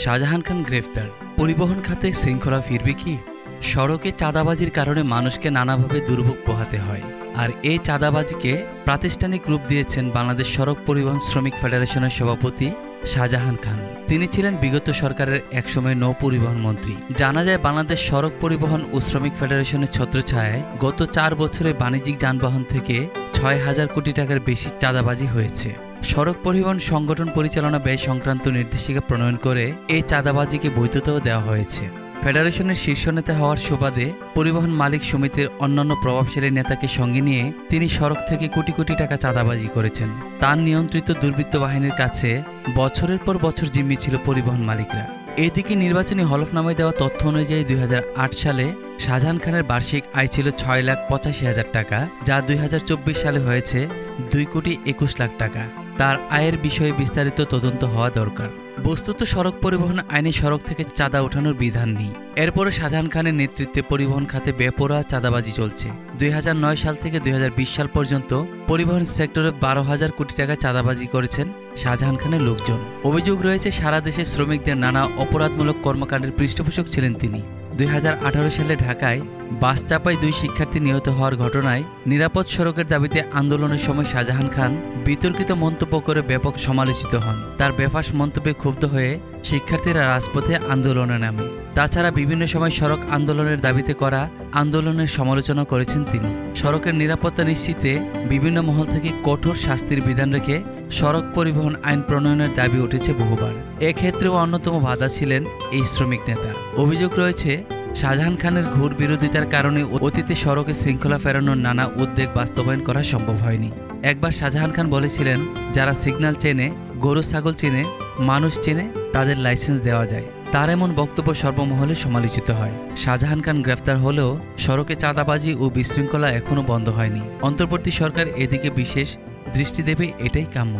শাহজাহান খান গ্রেফতার, পরিবহন খাতে শৃঙ্খলা ফিরবে কি? সড়কে চাঁদাবাজির কারণে মানুষকে নানাভাবে দুর্ভোগ পোহাতে হয়, আর এই চাঁদাবাজিকে প্রাতিষ্ঠানিক রূপ দিয়েছেন বাংলাদেশ সড়ক পরিবহন শ্রমিক ফেডারেশনের সভাপতি শাহজাহান খান। তিনি ছিলেন বিগত সরকারের একসময় নৌ পরিবহন মন্ত্রী। জানা যায়, বাংলাদেশ সড়ক পরিবহন ও শ্রমিক ফেডারেশনের ছত্রছায়ায় গত 4 বছরে বাণিজ্যিক যানবাহন থেকে 6,000 কোটি টাকার বেশি চাঁদাবাজি হয়েছে। সড়ক পরিবহন সংগঠন পরিচালনা ব্যয় সংক্রান্ত নির্দেশিকা প্রণয়ন করে এই চাঁদাবাজিকে বৈধতাও দেওয়া হয়েছে। ফেডারেশনের শীর্ষ নেতা হওয়ার সুবাদে পরিবহন মালিক সমিতির অন্যান্য প্রভাবশালী নেতাকে সঙ্গে নিয়ে তিনি সড়ক থেকে কোটি কোটি টাকা চাঁদাবাজি করেছেন। তার নিয়ন্ত্রিত দুর্বৃত্ত বাহিনীর কাছে বছরের পর বছর জিম্মি ছিল পরিবহন মালিকরা। এদিকে নির্বাচনী হলফনামায় দেওয়া তথ্য অনুযায়ী 2008 সালে শাহজাহান খানের বার্ষিক আয় ছিল 6,85,000 টাকা, যা 2024 সালে হয়েছে 2,21,00,000 টাকা। তার আয়ের বিষয়ে বিস্তারিত তদন্ত হওয়া দরকার। বস্তুত সড়ক পরিবহন আইনে সড়ক থেকে চাঁদা ওঠানোর বিধান নেই। এরপরে শাহজাহান খানের নেতৃত্বে পরিবহন খাতে বেপরোয়া চাঁদাবাজি চলছে। 2009 সাল থেকে 2020 সাল পর্যন্ত পরিবহন সেক্টরে 12,000 কোটি টাকা চাঁদাবাজি করেছেন শাহজাহান খানের লোকজন। অভিযোগ রয়েছে, সারা দেশে শ্রমিকদের নানা অপরাধমূলক কর্মকাণ্ডের পৃষ্ঠপোষক ছিলেন তিনি। 2018 সালে ঢাকায় বাস চাপায় 2 শিক্ষার্থী নিহত হওয়ার ঘটনায় নিরাপদ সড়কের দাবিতে আন্দোলনের সময় শাহজাহান খান বিতর্কিত মন্তব্য করে ব্যাপক সমালোচিত হন। তার বেফাঁস মন্তব্যে ক্ষুব্ধ হয়ে শিক্ষার্থীরা রাজপথে আন্দোলনে নামে। তাছাড়া বিভিন্ন সময় সড়ক আন্দোলনের দাবিতে করা আন্দোলনের সমালোচনা করেছেন তিনি। সড়কের নিরাপত্তা নিশ্চিতে বিভিন্ন মহল থেকে কঠোর শাস্তির বিধান রেখে সড়ক পরিবহন আইন প্রণয়নের দাবি উঠেছে বহুবার। এক্ষেত্রেও অন্যতম বাধা ছিলেন এই শ্রমিক নেতা। অভিযোগ রয়েছে, শাহজাহান খানের ঘোর বিরোধিতার কারণে অতীতে সড়কে শৃঙ্খলা ফেরানোর নানা উদ্যোগ বাস্তবায়ন করা সম্ভব হয়নি। একবার শাহজাহান খান বলেছিলেন, যারা সিগন্যাল চেনে, গরু ছাগল চেনে, মানুষ চেনে, তাদের লাইসেন্স দেওয়া যায়। তার এমন বক্তব্য সর্বমহলে সমালোচিত হয়। শাহজাহান খান গ্রেফতার হলেও সড়কে চাঁদাবাজি ও বিশৃঙ্খলা এখনও বন্ধ হয়নি। অন্তর্বর্তী সরকার এদিকে বিশেষ দৃষ্টি দেবে, এটাই কাম্য।